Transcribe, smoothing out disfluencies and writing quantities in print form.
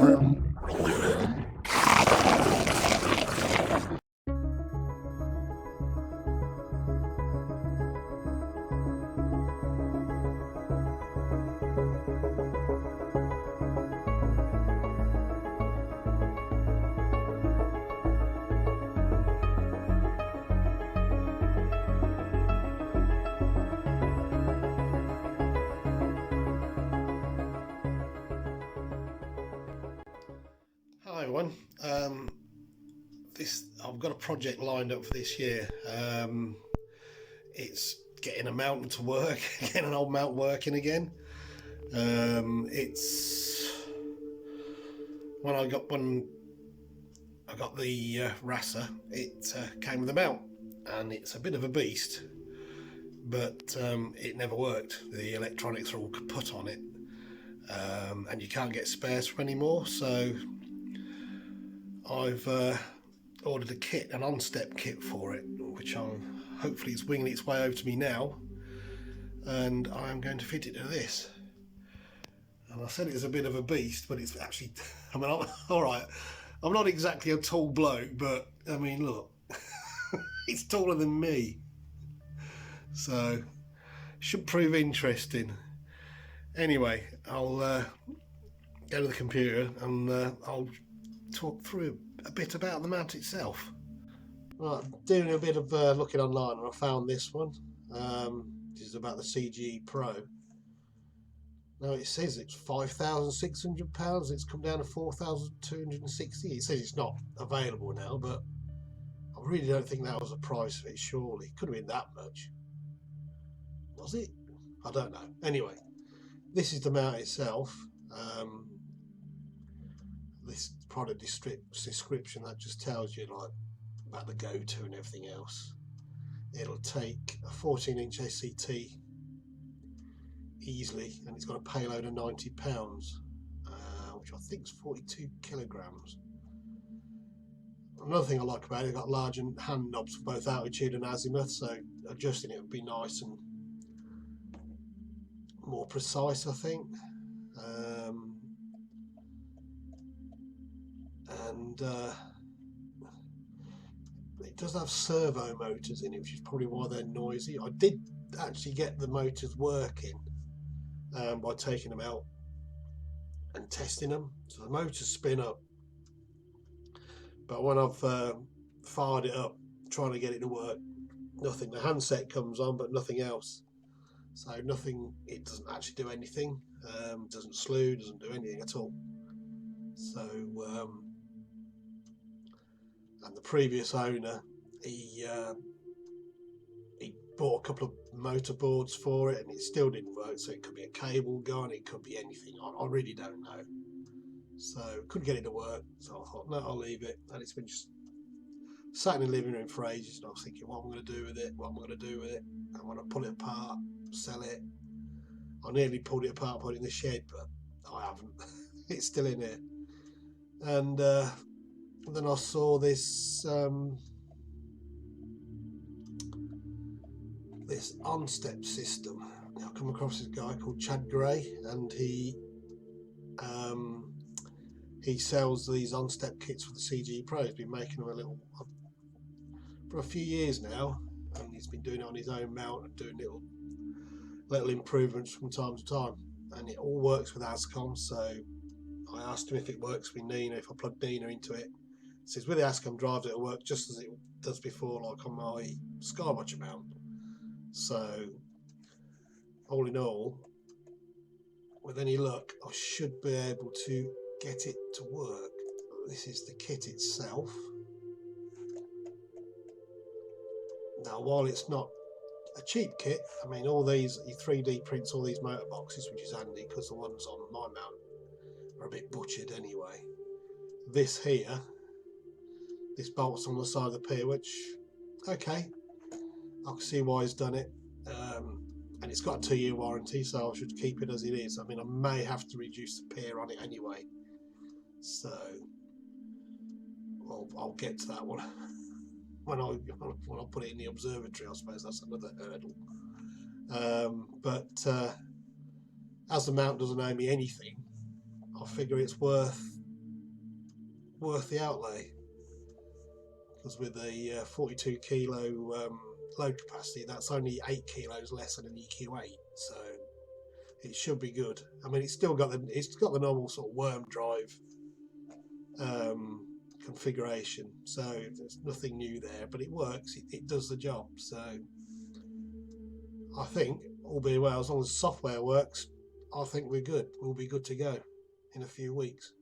Hi everyone, I've got a project lined up for this year. It's getting a mountain to work, getting an old mount working again. It's when I got the RASA, it came with a mount, and it's a bit of a beast, but it never worked. The electronics are all kaput on it, and you can't get spares for anymore. So I've ordered a kit, an Onstep kit for it, which hopefully is winging its way over to me now, and I am going to fit it to this. And I said it's a bit of a beast, but it's actually, I mean, alright, I'm not exactly a tall bloke, but I mean, look, it's taller than me, so should prove interesting. Anyway, I'll go to the computer and I'll talk through a bit about the mount itself. Right, doing a bit of looking online, and I found this one. This is about the CGE Pro. Now it says it's £5,600. It's come down to 4,260. It says it's not available now, but I really don't think that was the price of it. Surely it could have been that much. Was it? I don't know. Anyway, this is the mount itself. This product description that just tells you like about the go-to and everything else. It'll take a 14-inch ACT easily, and it's got a payload of 90 pounds, which I think is 42 kilograms. Another thing I like about it, it's got large hand knobs for both altitude and azimuth, so adjusting it would be nice and more precise, I think. It does have servo motors in it, which is probably why they're noisy. I did actually get the motors working by taking them out and testing them. So the motors spin up, but when I've fired it up trying to get it to work, nothing. The handset comes on but nothing else, so nothing. It doesn't actually do anything. Doesn't slew, doesn't do anything at all. So and the previous owner, he bought a couple of motor boards for it and it still didn't work. So it could be a cable gone, it could be anything. I really don't know. So couldn't get it to work, so I thought, no, I'll leave it. And it's been just sat in the living room for ages, and I was thinking, what am I going to do with it? What am I going to do with it? I want to pull it apart, sell it. I nearly pulled it apart, put it in the shed, but I haven't. It's still in here. And then I saw this this Onstep system. I come across this guy called Chad Gray, and he sells these Onstep kits for the CGE Pro. He's been making them for a few years now, and he's been doing it on his own mount and doing little improvements from time to time, and it all works with ASCOM. So I asked him if it works with Nina, if I plug Nina into it. It says with the ASCOM drives it'll work just as it does before, like on my Skywatcher mount. So all in all, with any luck, I should be able to get it to work. This is the kit itself. Now, while it's not a cheap kit, I mean, all these, he 3D prints all these motor boxes, which is handy because the ones on my mount are a bit butchered anyway. This here, this bolt's on the side of the pier, which, okay, I can see why he's done it. And it's got a 2-year warranty, so I should keep it as it is. I mean, I may have to reduce the pier on it anyway, so I'll get to that one when I put it in the observatory. I suppose that's another hurdle. But as the mount doesn't owe me anything, I figure it's worth worth the outlay, because with the 42 kilo load capacity, that's only 8 kilos less than an EQ8, so it should be good. I mean, it's got the normal sort of worm drive configuration, so there's nothing new there, but it works. It does the job. So I think, all being well, as long as the software works, I think we're good. We'll be good to go in a few weeks.